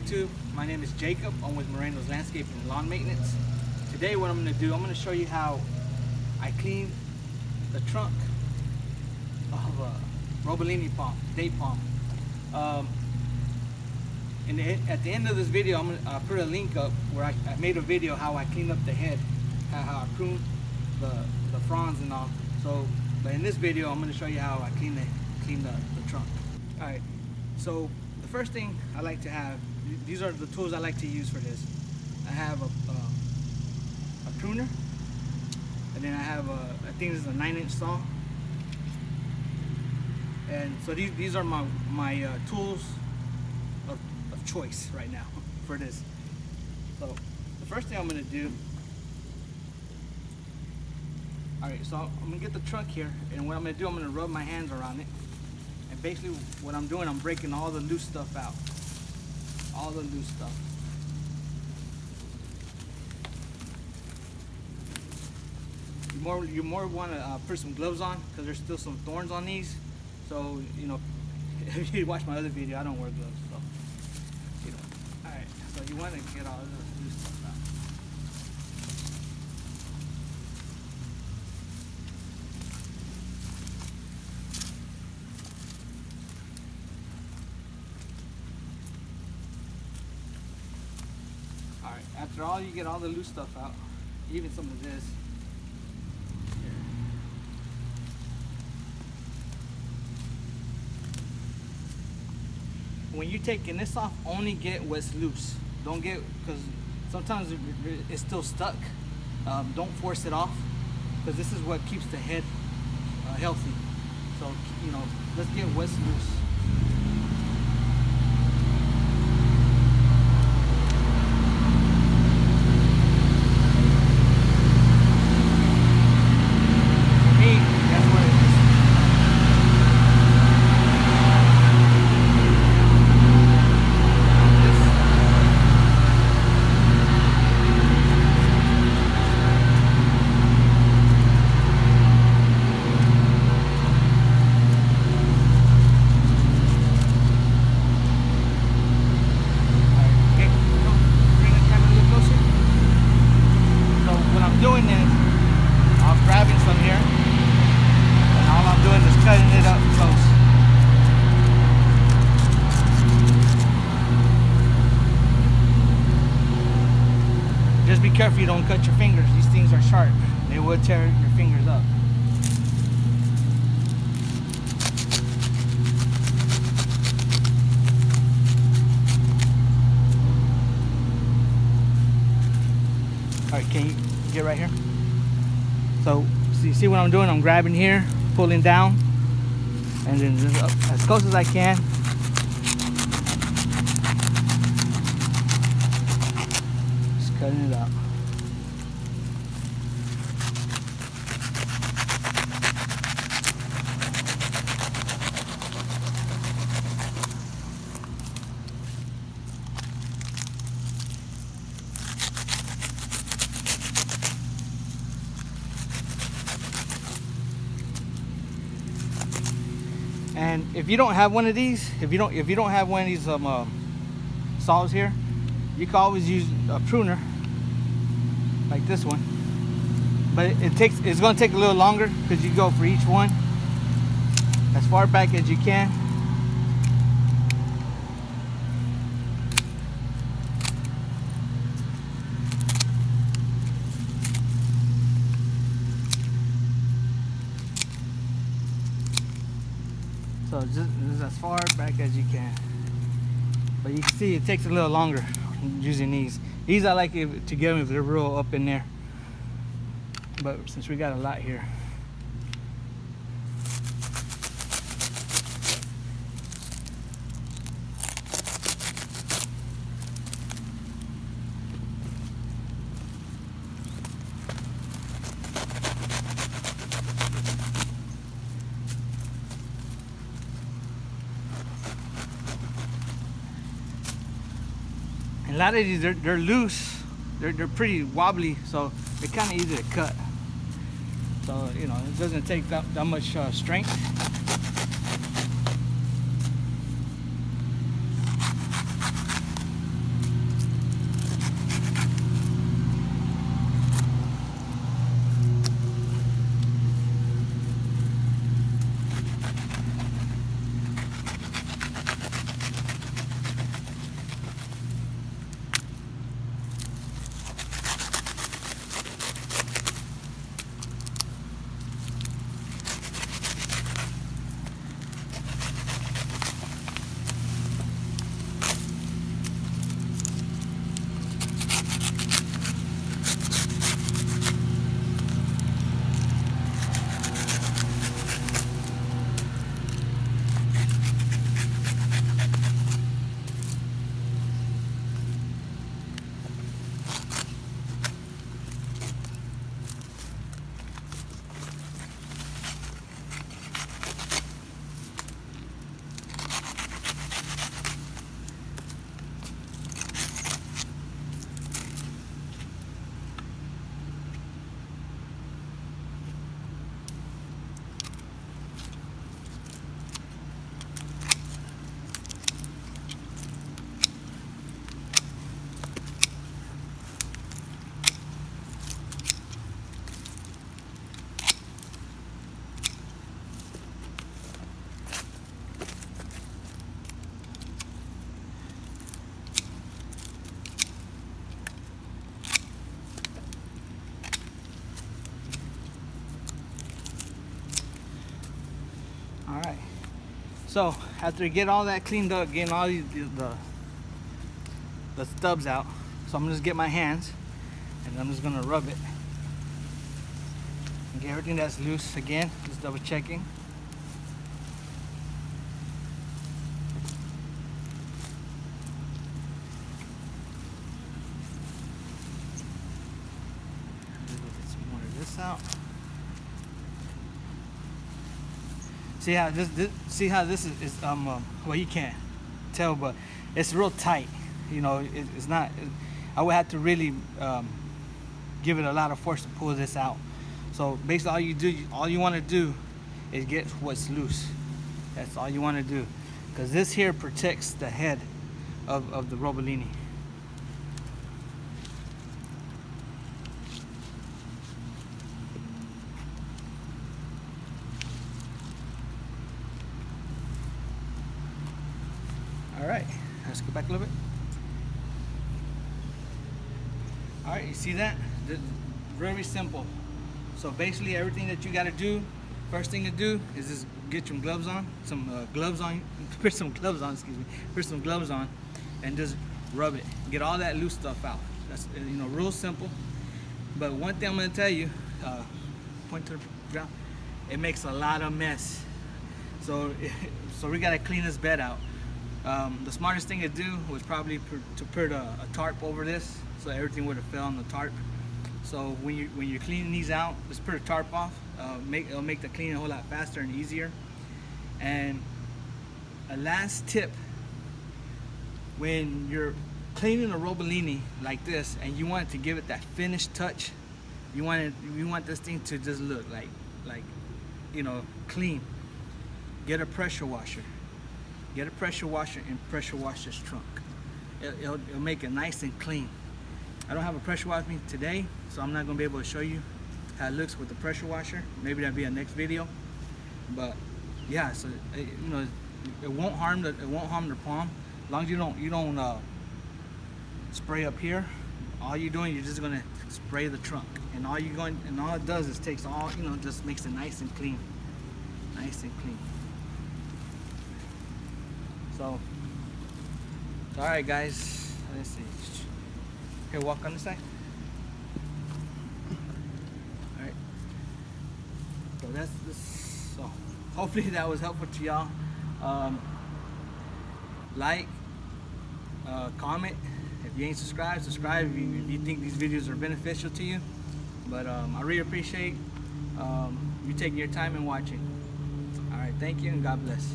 YouTube. My name is Jacob. I'm with Moreno's Landscaping and Lawn Maintenance. Today what I'm going to do, I'm going to show you how I clean the trunk of a roebelenii palm, date palm. At the end of this video, I'm going to put a link up where I made a video how I cleaned up the head, how I pruned the fronds and all. But in this video, I'm going to show you how I clean the trunk. All right. So the first thing I like to have, these are the tools I like to use for this. I have a pruner, and then I have I think this is a 9-inch saw. And so these are my tools of choice right now for this. So the first thing I'm gonna do, all right, so I'm gonna get the trunk here, and what I'm gonna do, I'm gonna rub my hands around it. And basically what I'm doing, I'm breaking all the loose stuff out. All the loose stuff. You more want to put some gloves on because there's still some thorns on these. So, you know, if you watch my other video, I don't wear gloves. So, you know, all right. So you want to get all this loose stuff out. Alright, after all, you get all the loose stuff out, even some of this. Here. When you're taking this off, only get what's loose. Don't get, because sometimes it's still stuck. Don't force it off, because this is what keeps the head healthy. So, you know, let's get what's loose. Doing this, I'm grabbing some here, and all I'm doing is cutting it up close. Just be careful you don't cut your fingers. These things are sharp. They will tear your fingers up. All right, can you get right here? So you see what I'm doing? I'm grabbing here, pulling down, and then just up as close as I can. Just cutting it out. And if you don't have one of these, if you don't have one of these saws here, you can always use a pruner like this one. But it's going to take a little longer because you go for each one as far back as you can. So just as far back as you can. But you can see it takes a little longer using these. These I like it to get them if they're real up in there. But since we got a lot here. And a lot of these, they're loose. They're pretty wobbly, so they're kind of easy to cut. So, you know, it doesn't take that much strength. So after you get all that cleaned up, getting all the stubs out, so I'm gonna just get my hands and I'm just gonna rub it and get everything that's loose again, just double checking. Get some more of this out. See how this is well, you can't tell, but it's real tight. You know, it's not. I would have to really give it a lot of force to pull this out. So basically, all you want to do is get what's loose. That's all you want to do, because this here protects the head of the roebelenii. All right, let's go back a little bit. All right, you see that? Very simple. So basically, everything that you got to do, first thing to do is just get some gloves on, put some gloves on, excuse me, put some gloves on, and just rub it. Get all that loose stuff out. That's, you know, real simple. But one thing I'm gonna tell you, point to the ground, it makes a lot of mess. So we gotta clean this bed out. The smartest thing to do was probably to put a tarp over this, so everything would have fell on the tarp. So when you're cleaning these out, just put a tarp off. It'll make the cleaning a whole lot faster and easier. And a last tip: when you're cleaning a roebelenii like this, and you want to give it that finished touch, you want this thing to just look like you know, clean. Get a pressure washer. Get a pressure washer and pressure wash this trunk. It'll make it nice and clean. I don't have a pressure washer with me today, so I'm not gonna be able to show you how it looks with the pressure washer. Maybe that'll be a next video. But yeah, so you know, it won't harm the palm, as long as you don't spray up here. All you're doing, you're just gonna spray the trunk, and all it does is takes all, you know, just makes it nice and clean, nice and clean. So, all right, guys. Let's see. Here, walk on this side. All right. So that's this. So hopefully that was helpful to y'all. Like, comment. If you ain't subscribed, subscribe if you think these videos are beneficial to you. But I really appreciate you taking your time and watching. All right, thank you and God bless.